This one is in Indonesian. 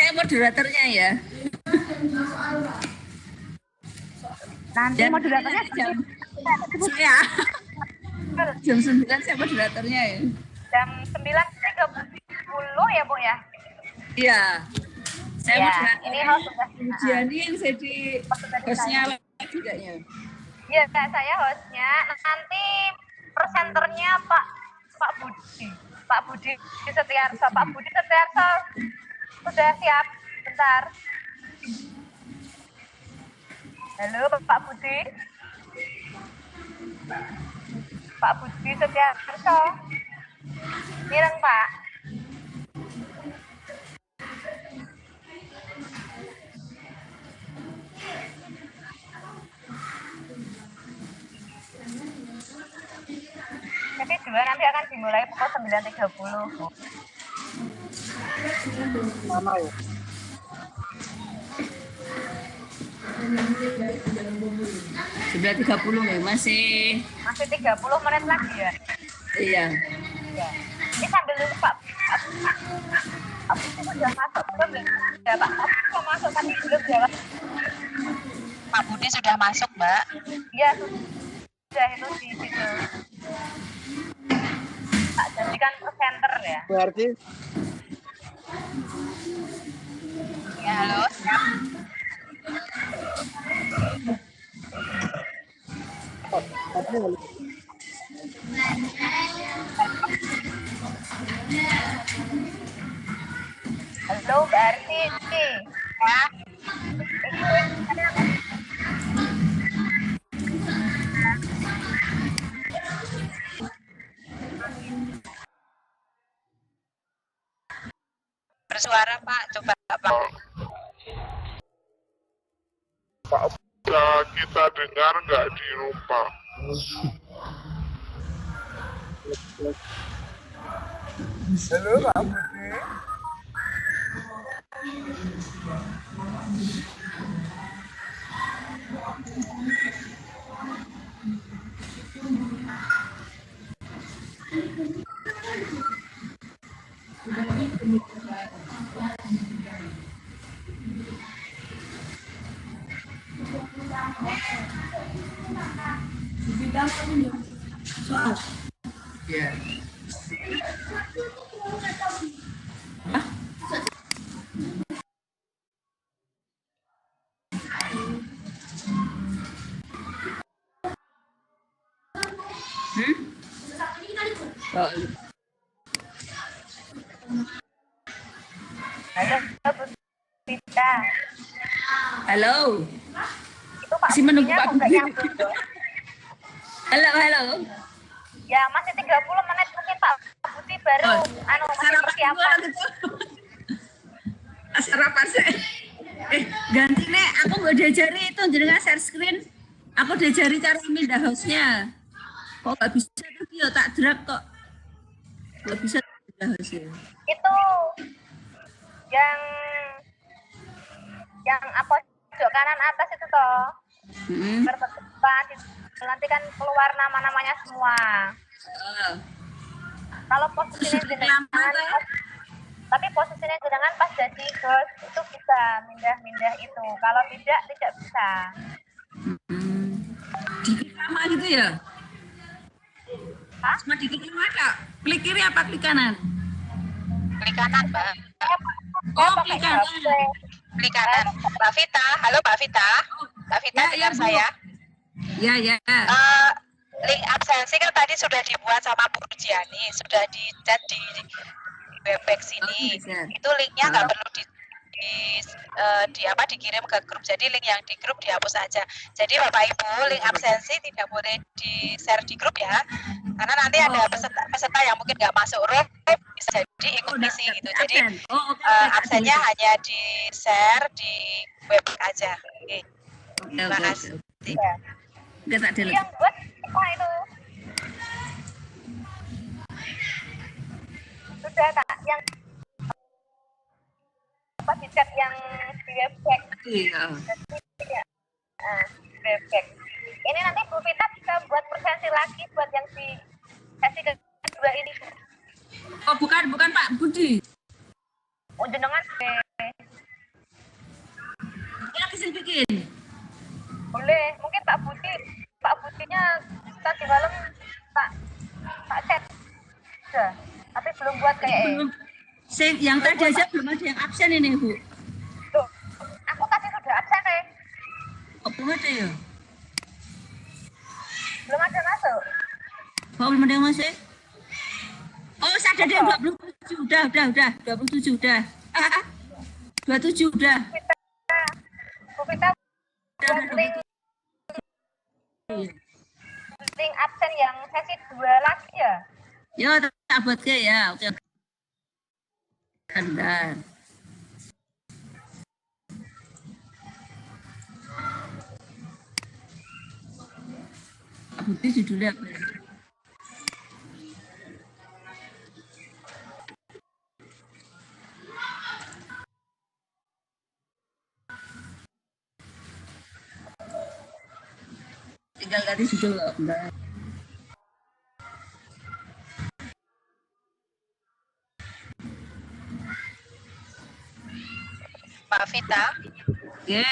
saya moderatornya ya. Nanti moderatornya jam saya. Jam 9 saya moderatornya ya. Jam 9.30 ya, Bu ya? Iya. Saya ya, moderator. Ini host sudah. Jiani yang jadi hostnya lagi kayaknya. Iya, saya hostnya. Nanti presenternya Pak Budi. Pak Budi Setiarso. Pak Budi Setiarso sudah siap. Bentar. Halo, Pak Budi. Pak Budi Setiarso. Mireng, Pak. Sesi 2 nanti akan dimulai pukul 9.30. Sama ya. Sudah 30 nih, masih 30 menit lagi ya. Iya. Ya. Ini sambil dulu Pak. Aku sudah masuk belum ya Pak? Aku masuk kan belum ya Pak? Pak Budi sudah masuk, Mbak. Iya, sudah itu di situ. Pak jadikan presenter ya. Berarti Ya, halo. Halo, Mbak Arti. Ya. Bersuara, Pak. Coba, Pak. Pak, bisa kita dengar nggak di rumah? halo Pak Budi. Soal. Ya. Oh. Halo, Bu Tita. Halo. Itu Pak Masih menunggu Budinya Pak kok nggak Budi. nyambung dong? Halo. Ya, masih 30 menit mungkin Pak Budi baru masih Sarapan persiapan. dulu gitu. Sarapan saya. Ganti nek, aku nggak diajari itu jenengan share screen. Aku diajari cara pindah hostnya. Kok nggak bisa tuh ya tak drag kok. Nggak bisa pindah hostnya. Itu yang apa pojok kanan atas itu toh. Berdepan nanti kan keluar nama-namanya semua. Kalau posisinya jenengan tapi posisinya jenengan pas jadi host itu bisa mindah itu. Kalau tidak bisa. Diklik lama gitu ya? Hah? Cuma diklik lama Kak? Klik kiri apa klik kanan? Klik kanan, Mbak. Oh, klik kanan. Klik kanan. Mbak Vita. Halo, Mbak Vita. Mbak Vita, dengar Bu. saya? Ya. Link absensi kan tadi sudah dibuat sama Bu Jiani, sudah di-chat di Webex sini. Itu linknya nggak perlu dikirim ke grup. Jadi link yang di grup dihapus saja. Jadi Bapak Ibu, link absensi tidak boleh di-share di grup ya. Karena nanti ada peserta yang mungkin nggak masuk room bisa jadi ikut misi gitu. Jadi absennya hanya di-share di web aja. Oke. Terima kasih. Yang buat apa itu? Sudah Kak, yang apa di chat yang di website? Iya. Website. Ini nanti Bu Vita bisa buat presensi lagi buat yang di sesi kedua ini. Oh bukan Pak Budi. Oh jenengan mungkin. Boleh, mungkin Pak Budinya tadi malam tak chat. Sudah, tapi belum buat kayak Belum. Yang tadi aja belum ada yang absen ini, Bu. Tuh, aku tadi sudah absen Oh, belum ada ya? belum ada masuk. Oh, belum ada yang masuk? Oh, sadar deh, 27. Udah. 27 udah. 27 udah. Bu Vita Udah, buat link Iya. link absen yang sesi 2 lagi ya. Yo, tak buat ke ya. Oke. Bentar. Putih judulnya apa ya? Tinggal ganti judul loh. Bentar. Mbak Vita. Oke.